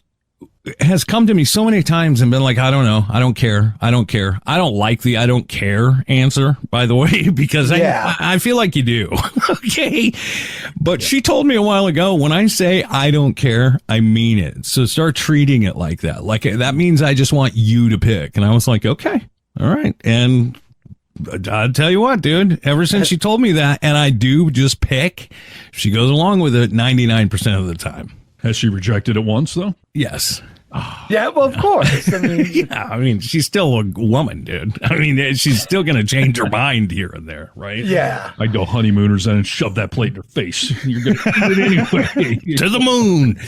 has come to me so many times and been like, I don't know. I don't care. I don't care. I don't like the I don't care answer, by the way, because I feel like you do. Okay. But she told me a while ago, when I say I don't care, I mean it. So start treating it like that. Like that means I just want you to pick. And I was like, okay. All right. And I'll tell you what, dude, ever since she told me that, and I do just pick, she goes along with it 99% of the time. Has she rejected it once, though? Yes. Yeah, well, of course. I mean, she's still a woman, dude. I mean, she's still going to change her mind here and there, right? Yeah. I'd go honeymooners and shove that plate in her face. You're going to do it anyway. To the moon.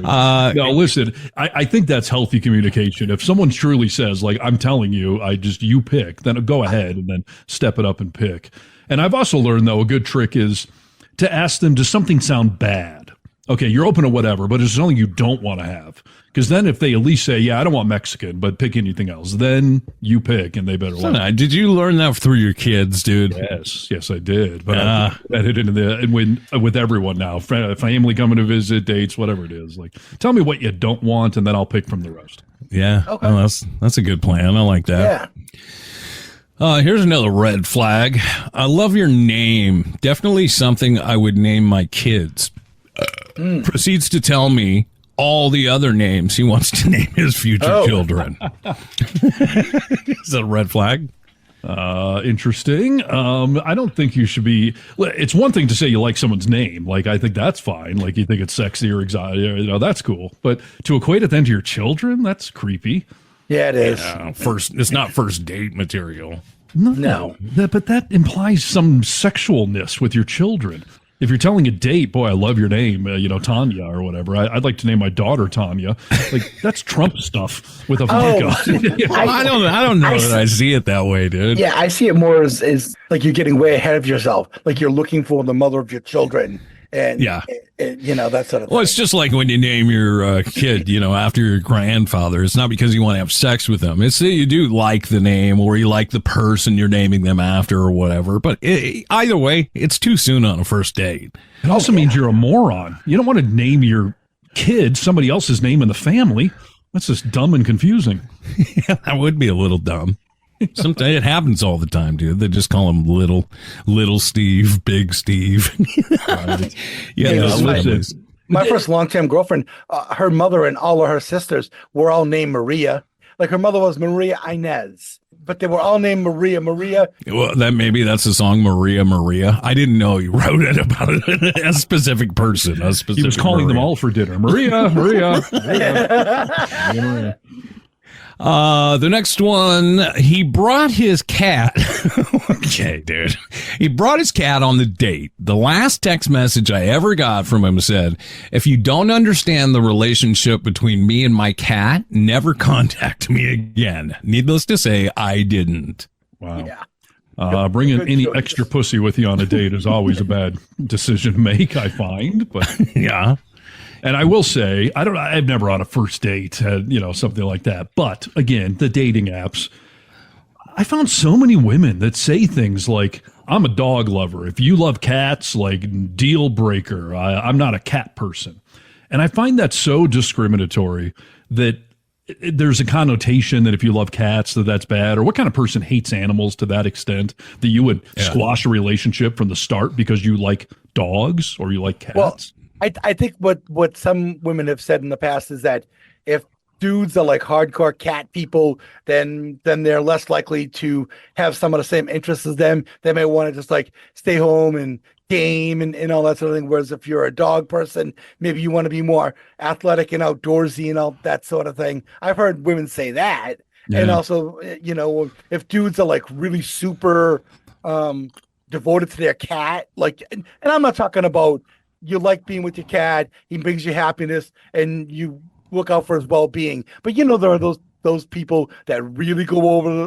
No, listen, I think that's healthy communication. If someone truly says, I'm telling you, you pick, then go ahead and then step it up and pick. And I've also learned, though, a good trick is to ask them, does something sound bad? Okay, you're open to whatever, but it's something you don't want to have. Because then if they at least say, I don't want Mexican, but pick anything else, then you pick, and they better like it. Did you learn that through your kids, dude? Yes, I did. But I did it with everyone now, family coming to visit, dates, whatever it is. Tell me what you don't want, and then I'll pick from the rest. Yeah, okay. Oh, that's a good plan. I like that. Yeah. Here's another red flag. I love your name. Definitely something I would name my kids. Proceeds to tell me all the other names he wants to name his future children. Is that a red flag? Interesting. I don't think you should be. It's one thing to say you like someone's name. I think that's fine. You think it's sexy or exotic. That's cool. But to equate it then to your children, that's creepy. Yeah, it is. It's not first date material. No. But that implies some sexualness with your children. If you're telling a date, boy, I love your name, Tanya or whatever. I'd like to name my daughter Tanya. That's Trump stuff with a vodka. I don't know that I see it that way, dude. Yeah, I see it more as you're getting way ahead of yourself. You're looking for the mother of your children. And that sort of thing. Well, it's just like when you name your kid, after your grandfather. It's not because you want to have sex with them. It's that you do like the name or you like the person you're naming them after or whatever. But either way, it's too soon on a first date. It also means you're a moron. You don't want to name your kid somebody else's name in the family. That's just dumb and confusing. Yeah, that would be a little dumb. Sometimes it happens all the time, dude. They just call him little Steve, big Steve. Right. My first long-time girlfriend, her mother and all of her sisters were all named Maria. Her mother was Maria Inez, but they were all named Maria. Well, that's the song Maria. I didn't know you wrote it about a specific person. He was calling them all for dinner. Maria. The next one, he brought his cat. Okay, dude. He brought his cat on the date. The last text message I ever got from him said, if you don't understand the relationship between me and my cat, never contact me again. Needless to say, I didn't. Wow. Yeah. Bringing any extra pussy with you on a date is always a bad decision to make, I find. But yeah. And I will say, I've never on a first date had, something like that. But again, the dating apps, I found so many women that say things like, I'm a dog lover. If you love cats, like deal breaker. I'm not a cat person. And I find that so discriminatory that there's a connotation that if you love cats, that's bad. Or what kind of person hates animals to that extent that you would squash a relationship from the start because you like dogs or you like cats? Well, I think what some women have said in the past is that if dudes are like hardcore cat people, then they're less likely to have some of the same interests as them. They may want to just like stay home and game and all that sort of thing. Whereas if you're a dog person, maybe you want to be more athletic and outdoorsy and all that sort of thing. I've heard women say that. Yeah. And also, if dudes are like really super devoted to their cat, like, and I'm not talking about you like being with your cat, he brings you happiness and you look out for his well-being. But there are those people that really go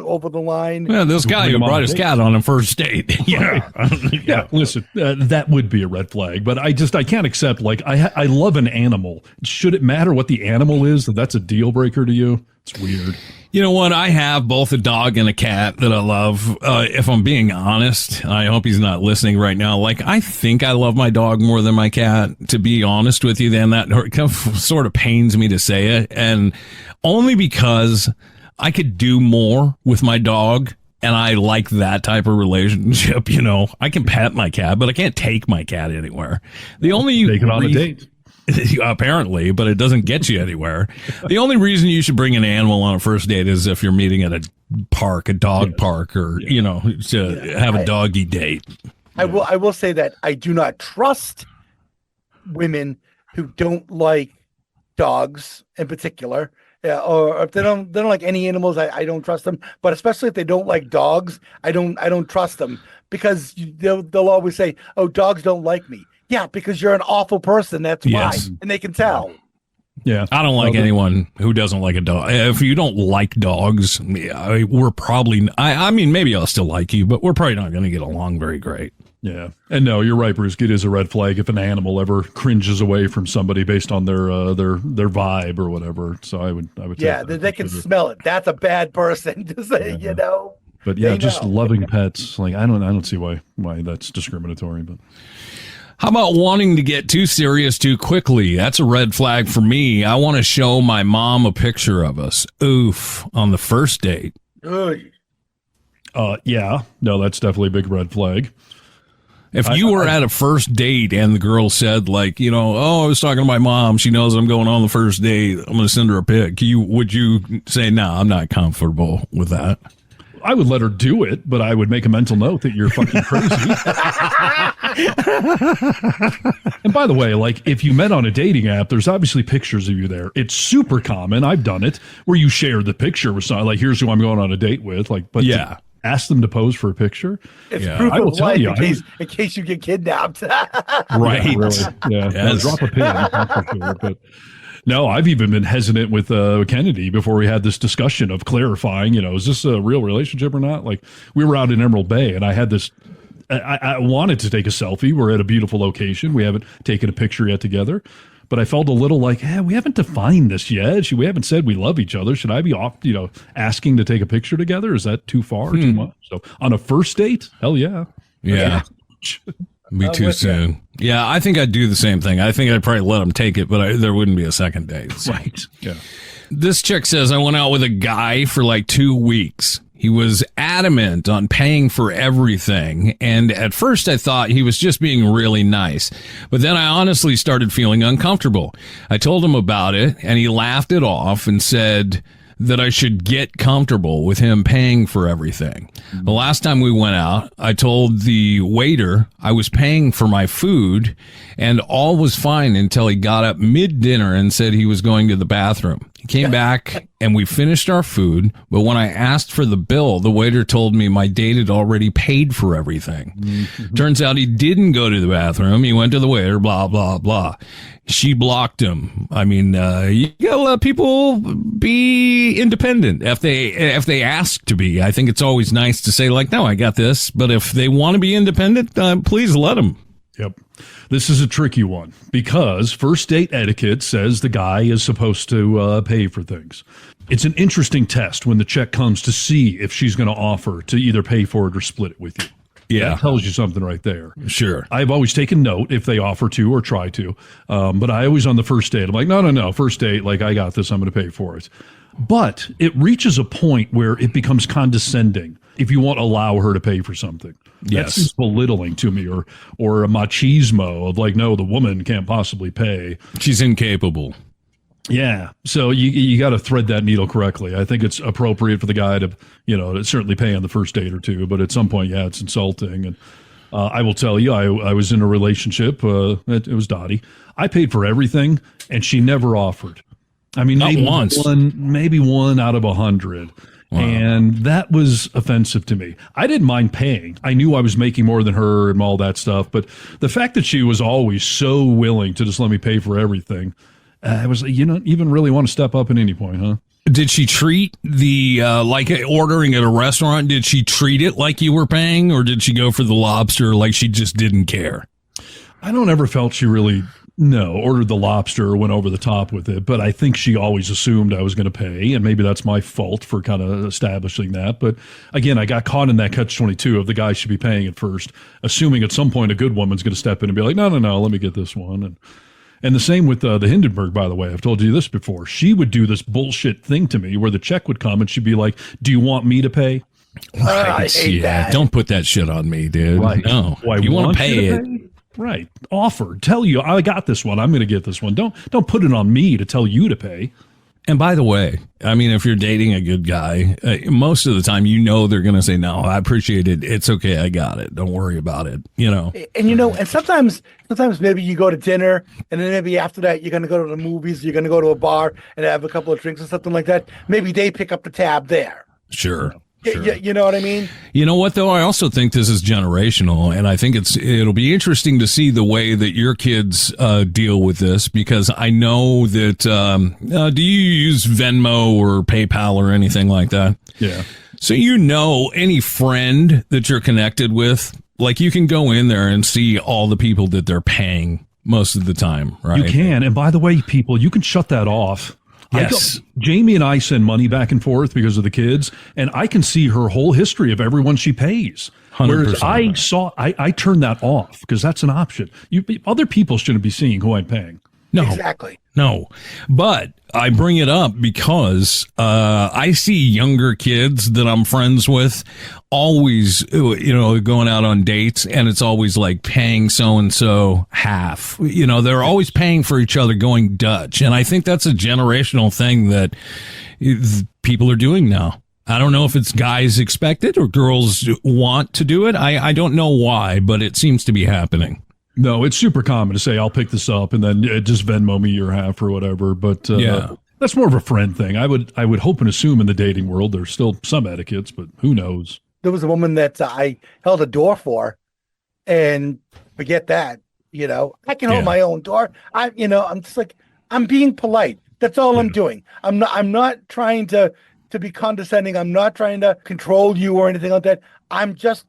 over the line. Yeah, this guy who brought his cat on a first date. Yeah. Yeah. Listen, that would be a red flag, but I can't accept, like, I love an animal. Should it matter what the animal is, that's a deal breaker to you? It's weird. You know what? I have both a dog and a cat that I love. If I'm being honest, I hope he's not listening right now. Like, I think I love my dog more than my cat, to be honest with you. Then that sort of pains me to say it. And only because I could do more with my dog. And I like that type of relationship. I can pet my cat, but I can't take my cat anywhere. The only take it on a date. Apparently, but it doesn't get you anywhere. The only reason you should bring an animal on a first date is if you're meeting at a park, a dog park, or to have a doggy date. I will say that I do not trust women who don't like dogs in particular. Or if they don't like any animals, I don't trust them. But especially if they don't like dogs, I don't trust them, because they'll always say, "Oh, dogs don't like me." Yeah, because you're an awful person. That's why, and they can tell. Yeah, I don't like anyone who doesn't like a dog. If you don't like dogs, we're probably. I mean, maybe I'll still like you, but we're probably not going to get along very great. Yeah, and no, you're right, Bruce. It is a red flag if an animal ever cringes away from somebody based on their vibe or whatever. So I would. Yeah, they can smell it. That's a bad person to say, But yeah, just loving pets. Like I don't see why that's discriminatory, but. How about wanting to get too serious too quickly? That's a red flag for me. I want to show my mom a picture of us. Oof, on the first date. Yeah. No, that's definitely a big red flag. If you were at a first date and the girl said, like, I was talking to my mom, she knows I'm going on the first date, I'm going to send her a pic, would you say, no, I'm not comfortable with that? I would let her do it, but I would make a mental note that you're fucking crazy. And by the way, like, if you met on a dating app, there's obviously pictures of you there. It's super common. I've done it where you share the picture with someone, like, here's who I'm going on a date with. Like, but yeah. Ask them to pose for a picture. It's proof I will of tell life you, in case you get kidnapped. Right. Yeah, really. Yeah. Yes. Drop a pin. That's for sure, but. No, I've even been hesitant with Kennedy before we had this discussion of clarifying, is this a real relationship or not? Like, we were out in Emerald Bay and I had this, I wanted to take a selfie. We're at a beautiful location. We haven't taken a picture yet together, but I felt a little like, we haven't defined this yet. We haven't said we love each other. Should I be off, asking to take a picture together? Is that too far, too much? So on a first date, hell yeah. Yeah. Be too soon. Yeah, I think I'd do the same thing. I think I'd probably let him take it, but there wouldn't be a second date. So. Right. Yeah. This chick says, I went out with a guy for like 2 weeks. He was adamant on paying for everything. And at first I thought he was just being really nice. But then I honestly started feeling uncomfortable. I told him about it and he laughed it off and said that I should get comfortable with him paying for everything. The last time we went out, I told the waiter I was paying for my food, and all was fine until he got up mid-dinner and said he was going to the bathroom. He came back and we finished our food, but when I asked for the bill, the waiter told me my date had already paid for everything. Mm-hmm. Turns out he didn't go to the bathroom. He went to the waiter, blah, blah, blah. She blocked him. I mean, you gotta let people be independent if they ask to be. I think it's always nice to say, like, no, I got this. But if they want to be independent, please let them. Yep. This is a tricky one because first date etiquette says the guy is supposed to pay for things. It's an interesting test when the check comes to see if she's going to offer to either pay for it or split it with you. Yeah. That tells you something right there. Sure. I've always taken note if they offer to or try to. But I always on the first date, I'm like, no. First date, like, I got this. I'm going to pay for it. But it reaches a point where it becomes condescending if you won't allow her to pay for something. Yes. That's belittling to me, or a machismo of like, no, the woman can't possibly pay. She's incapable. Yeah. So you got to thread that needle correctly. I think it's appropriate for the guy to, to certainly pay on the first date or two, but at some point, yeah, it's insulting. And I will tell you, I was in a relationship. It was Dottie. I paid for everything, and she never offered. I mean, Not once. maybe one out of 100. Wow. And that was offensive to me. I didn't mind paying. I knew I was making more than her and all that stuff. But the fact that she was always so willing to just let me pay for everything, I was, you don't even really want to step up at any point, huh? Did she treat the, like ordering at a restaurant, did she treat it like you were paying, or did she go for the lobster like she just didn't care? I don't ever felt she really, ordered the lobster or went over the top with it. But I think she always assumed I was going to pay. And maybe that's my fault for kind of establishing that. But again, I got caught in that catch-22 of the guy should be paying it first, assuming at some point a good woman's going to step in and be like, no, let me get this one. And the same with the Hindenburg, by the way. I've told you this before. She would do this bullshit thing to me where the check would come and she'd be like, do you want me to pay? Right. I hate that. Don't put that shit on me, dude. Right. No. Well, you want to pay it. Right. Offer. Tell you, I got this one. I'm going to get this one. Don't put it on me to tell you to pay. And by the way, I mean, if you're dating a good guy, most of the time, they're going to say, no, I appreciate it. It's okay. I got it. Don't worry about it. And and sometimes maybe you go to dinner, and then maybe after that, you're going to go to the movies, you're going to go to a bar and have a couple of drinks or something like that. Maybe they pick up the tab there. Sure. You know what I mean? You know what, though? I also think this is generational, and I think it'll be interesting to see the way that your kids deal with this, because I know that do you use Venmo or PayPal or anything like that? Yeah. So any friend that you're connected with, like you can go in there and see all the people that they're paying most of the time, right? You can. And by the way, people, you can shut that off. Yes. Jamie and I send money back and forth because of the kids, and I can see her whole history of everyone she pays. 100%. Whereas I turned that off because that's an option. Other people shouldn't be seeing who I'm paying. No, exactly. No, but I bring it up because I see younger kids that I'm friends with always, going out on dates, and it's always like paying so-and-so half. They're always paying for each other, going Dutch. And I think that's a generational thing that people are doing now. I don't know if it's guys expect it or girls want to do it. I don't know why, but it seems to be happening. No, it's super common to say, I'll pick this up and then just Venmo me your half or whatever. But yeah, that's more of a friend thing. I would hope and assume in the dating world there's still some etiquettes, but who knows? There was a woman that I held a door for, and forget that, I can hold my own door. I'm just like, I'm being polite. That's all I'm doing. I'm not trying to be condescending. I'm not trying to control you or anything like that. I'm just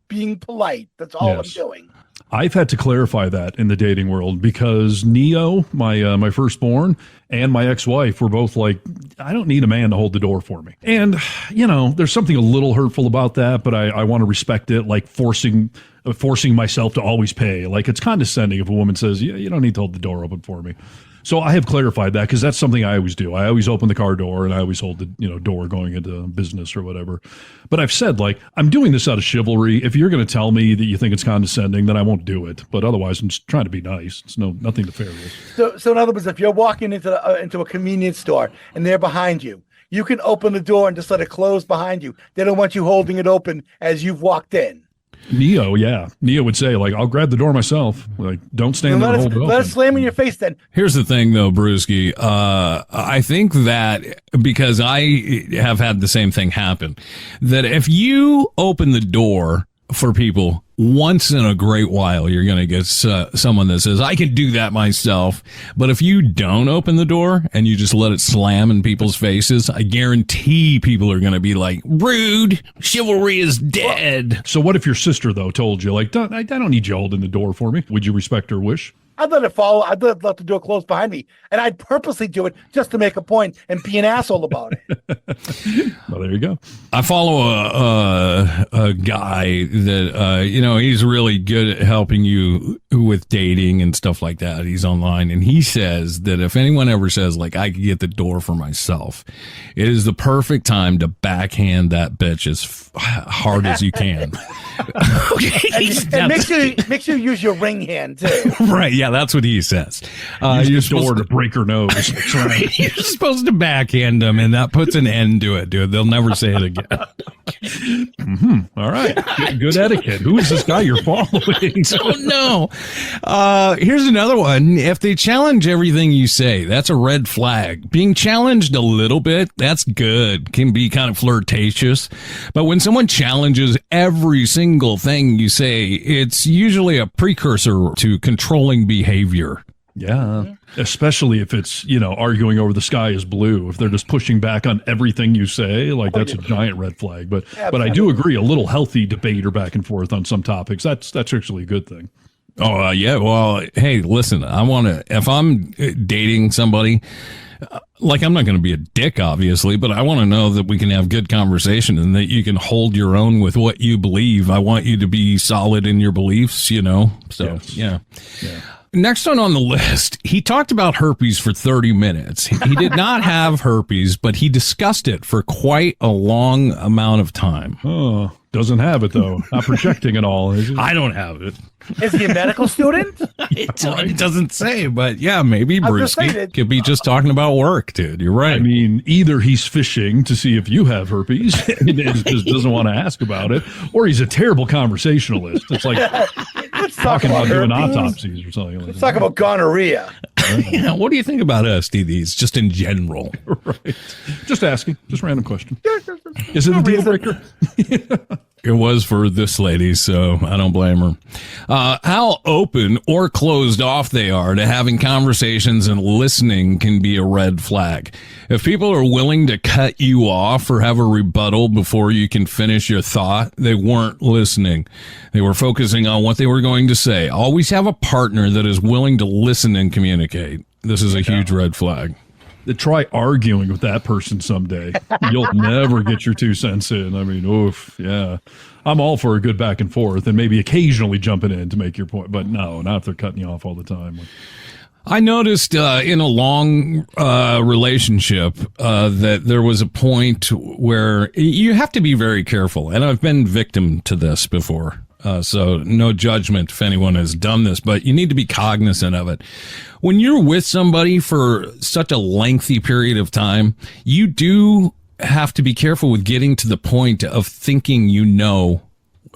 being polite. That's all I'm doing. I've had to clarify that in the dating world because Neo, my firstborn, and my ex-wife were both like, I don't need a man to hold the door for me. And, there's something a little hurtful about that, but I want to respect it, like forcing myself to always pay. Like, it's condescending if a woman says, yeah, you don't need to hold the door open for me. So I have clarified that because that's something I always do. I always open the car door and I always hold the door going into business or whatever. But I've said, like, I'm doing this out of chivalry. If you're going to tell me that you think it's condescending, then I won't do it. But otherwise, I'm just trying to be nice. It's nothing nefarious. So in other words, if you're walking into a convenience store and they're behind you, you can open the door and just let it close behind you. They don't want you holding it open as you've walked in. Neo would say, like, I'll grab the door myself. Like, don't stand there and hold it open. Let it slam in your face then. Here's the thing, though, Brewski. I think that because I have had the same thing happen, that if you open the door for people once in a great while, you're going to get someone that says, I can do that myself. But if you don't open the door and you just let it slam in people's faces, I guarantee people are going to be like, rude, chivalry is dead. So what if your sister, though, told you, like, I don't need you holding the door for me? Would you respect her wish? I'd let it follow. I'd love to do it close behind me, and I'd purposely do it just to make a point and be an asshole about it. Well, there you go. I follow a guy that, he's really good at helping you with dating and stuff like that. He's online, and he says that if anyone ever says, like, I could get the door for myself, it is the perfect time to backhand that bitch as hard as you can. Okay. And make sure you use your ring hand, too. Right, yeah, that's what he says. Use the door to break her nose. That's right. You're supposed to backhand them, and that puts an end to it, dude. They'll never say it again. All right. Good etiquette. Who is this guy you're following? Oh, no. Here's another one. If they challenge everything you say, that's a red flag. Being challenged a little bit, that's good. Can be kind of flirtatious. But when someone challenges every single thing you say, it's usually a precursor to controlling behavior. Yeah, especially if it's, arguing over the sky is blue. If they're just pushing back on everything you say, like that's a giant red flag. But I do agree, a little healthy debate or back and forth on some topics, that's actually a good thing. Oh, yeah. Well, hey, listen, if I'm dating somebody, like, I'm not going to be a dick, obviously, but I want to know that we can have good conversation and that you can hold your own with what you believe. I want you to be solid in your beliefs, So, Yes. yeah. Next one on the list, he talked about herpes for 30 minutes. He did not have herpes, but he discussed it for quite a long amount of time. Oh, doesn't have it, though. Not projecting at all, is he? I don't have it. Is he a medical student? It doesn't say, but yeah, maybe Brewski it. could be just talking about work, dude. You're right. I mean, either he's fishing to see if you have herpes and just doesn't want to ask about it, or he's a terrible conversationalist. It's like Let's talk talking about doing herpes. autopsies or something like Let's that. talk about gonorrhea. Yeah, what do you think about STDs, just in general? Right. Just asking. Just random question. Is it a deal breaker? It was for this lady, so I don't blame her. How open or closed off they are to having conversations and listening can be a red flag. If people are willing to cut you off or have a rebuttal before you can finish your thought, they weren't listening. They were focusing on what they were going to say. Always have a partner that is willing to listen and communicate. This is a huge red flag. Try arguing with that person someday. You'll never get your 2 cents in. I mean, oof, yeah. I'm all for a good back and forth and maybe occasionally jumping in to make your point. But no, not if they're cutting you off all the time. I noticed in a long relationship that there was a point where you have to be very careful. And I've been victim to this before. So no judgment if anyone has done this, but you need to be cognizant of it. When you're with somebody for such a lengthy period of time, you do have to be careful with getting to the point of thinking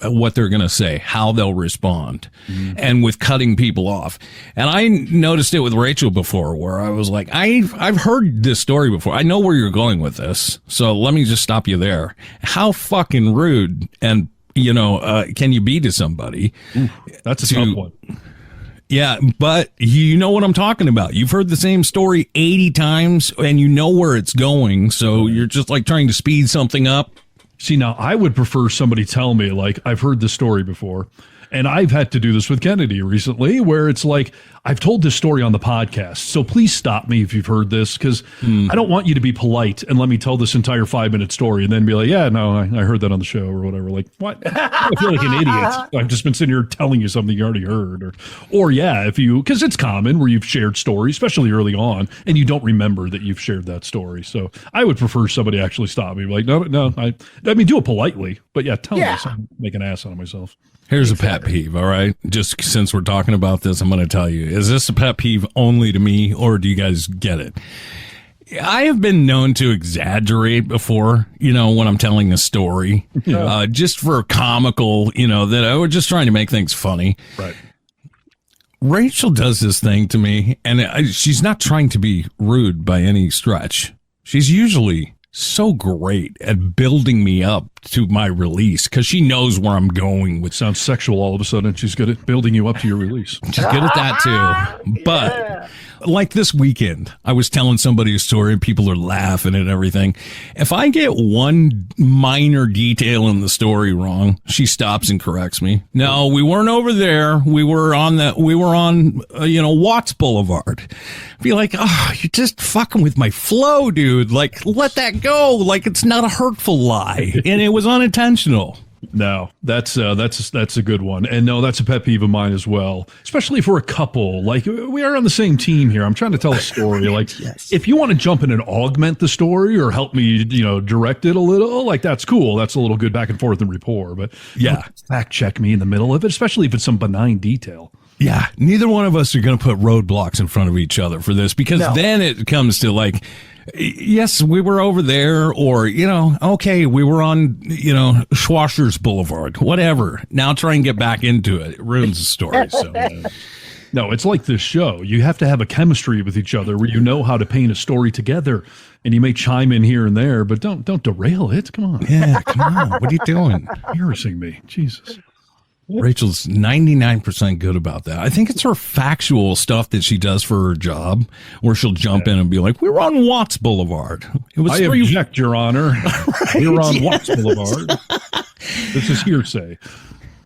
what they're going to say, how they'll respond, and with cutting people off. And I noticed it with Rachel before, where I was like, I've heard this story before. I know where you're going with this, so let me just stop you there. How fucking rude and can you be to somebody? That's a tough one. Yeah, but you know what I'm talking about. You've heard the same story 80 times and you know where it's going. So you're just like trying to speed something up. See, now I would prefer somebody tell me, like, I've heard this story before. And I've had to do this with Kennedy recently, where it's like, I've told this story on the podcast, so please stop me if you've heard this, because I don't want you to be polite and let me tell this entire 5-minute story and then be like, yeah, no, I heard that on the show or whatever. Like, what? I feel like an idiot. I've just been sitting here telling you something you already heard. Or yeah, because it's common where you've shared stories, especially early on, and you don't remember that you've shared that story. So I would prefer somebody actually stop me. Like, no, I mean, do it politely, but yeah, tell me so I don't make an ass out of myself. Here's a pet peeve, all right? Just since we're talking about this, I'm going to tell you. Is this a pet peeve only to me, or do you guys get it? I have been known to exaggerate before, when I'm telling a story, just for comical, that I was just trying to make things funny. Right. Rachel does this thing to me, and she's not trying to be rude by any stretch. She's usually so great at building me up to my release because she knows where I'm going with. Sounds sexual all of a sudden. She's good at building you up to your release. She's good at that too. But like this weekend, I was telling somebody a story and people are laughing and everything. If I get one minor detail in the story wrong, she stops and corrects me. No, we weren't over there. We were on Watts Boulevard. Be like, oh, you're just fucking with my flow, dude. Like, let that go. Like, it's not a hurtful lie. And it was unintentional. No, that's a good one. And no, that's a pet peeve of mine as well, especially for a couple. Like, we are on the same team here. I'm trying to tell a story. Like, yes. If you want to jump in and augment the story or help me, direct it a little, like, that's cool. That's a little good back and forth and rapport. But yeah, fact check me in the middle of it, especially if it's some benign detail. Yeah, neither one of us are going to put roadblocks in front of each other for this because then it comes to like, yes, we were over there, or, okay, we were on, Schwasser's Boulevard, whatever. Now try and get back into it. It ruins the story. So, no, it's like this show. You have to have a chemistry with each other where you know how to paint a story together, and you may chime in here and there, but don't derail it. Come on. Yeah, come on. What are you doing? Embarrassing me. Jesus. Rachel's 99% good about that. I think it's her factual stuff that she does for her job, where she'll jump in and be like, "We were on Watts Boulevard." I object, Your Honor. Right, we were on Watts Boulevard. This is hearsay.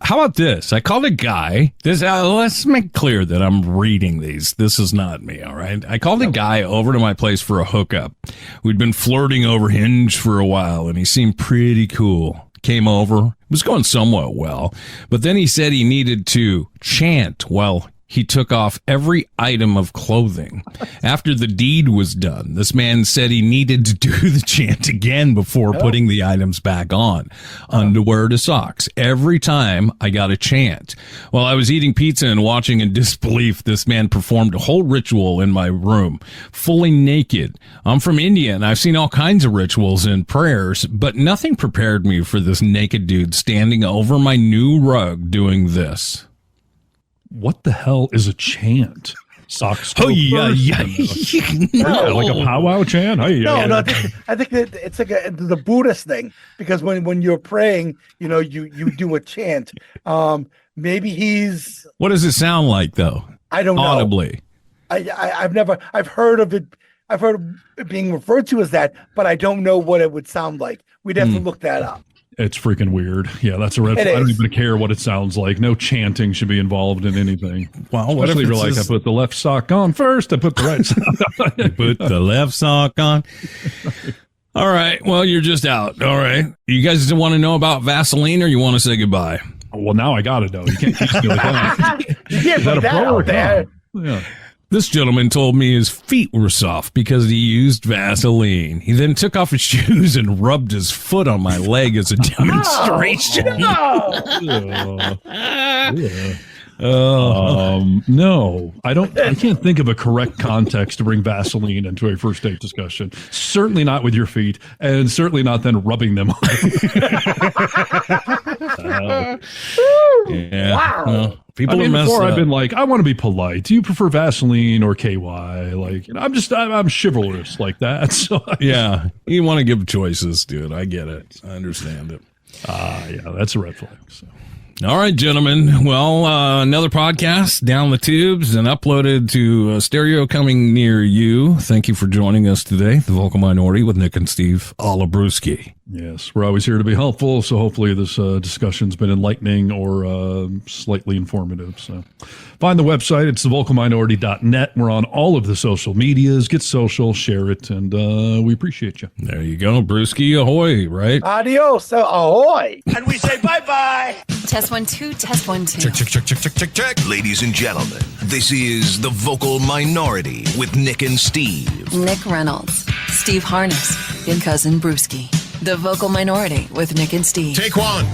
How about this? I called a guy. Let's make clear that I'm reading these. This is not me, all right? I called a guy over to my place for a hookup. We'd been flirting over Hinge for a while, and he seemed pretty cool. Came over. It was going somewhat well, but then he said he needed to chant while he took off every item of clothing. After the deed was done, this man said he needed to do the chant again before putting the items back on. Underwear to socks. Every time I got a chant. While I was eating pizza and watching in disbelief, this man performed a whole ritual in my room, fully naked. I'm from India and I've seen all kinds of rituals and prayers, but nothing prepared me for this naked dude standing over my new rug doing this. What the hell is a chant? Socks. Oh yeah. Like a powwow chant. I think that it's like the Buddhist thing, because when you're praying, you do a chant. Maybe he's. What does it sound like though? I don't know. Audibly. I've heard of it. I've heard it being referred to as that, but I don't know what it would sound like. We'd have to look that up. It's freaking weird. Yeah, that's a red flag. I don't even care what it sounds like. No chanting should be involved in anything. Well, especially if you're like, I put the left sock on first, I put the right sock on. Put the left sock on. All right. Well, you're just out. All right. You guys want to know about Vaseline, or you want to say goodbye? Well, now I got to know. You can't keep me like that. You can't put that out there. Yeah. This gentleman told me his feet were soft because he used Vaseline. He then took off his shoes and rubbed his foot on my leg as a demonstration. No, I can't think of a correct context to bring Vaseline into a first date discussion. Certainly not with your feet, and certainly not then rubbing them on. Yeah. Wow. Well, people are messed before up. I've been like, I want to be polite. Do you prefer Vaseline or KY? Like, I'm chivalrous like that. So yeah, you want to give choices, dude. I get it. I understand it. Yeah, that's a red flag. So. All right, gentlemen. Well, another podcast down the tubes and uploaded to stereo coming near you. Thank you for joining us today, The Vocal Minority with Nick and Steve Brewski. Yes, we're always here to be helpful, so hopefully this discussion's been enlightening or slightly informative. So find the website. It's thevocalminority.net. We're on all of the social medias. Get social, share it, and we appreciate you. There you go. Brewski, ahoy, right? Adios, ahoy. And we say bye-bye. Test 1 2, test 1 2. Check. Ladies and gentlemen, this is The Vocal Minority with Nick and Steve. Nick Reynolds, Steve Harness, and Cousin Brewski. The Vocal Minority with Nick and Steve. Take one.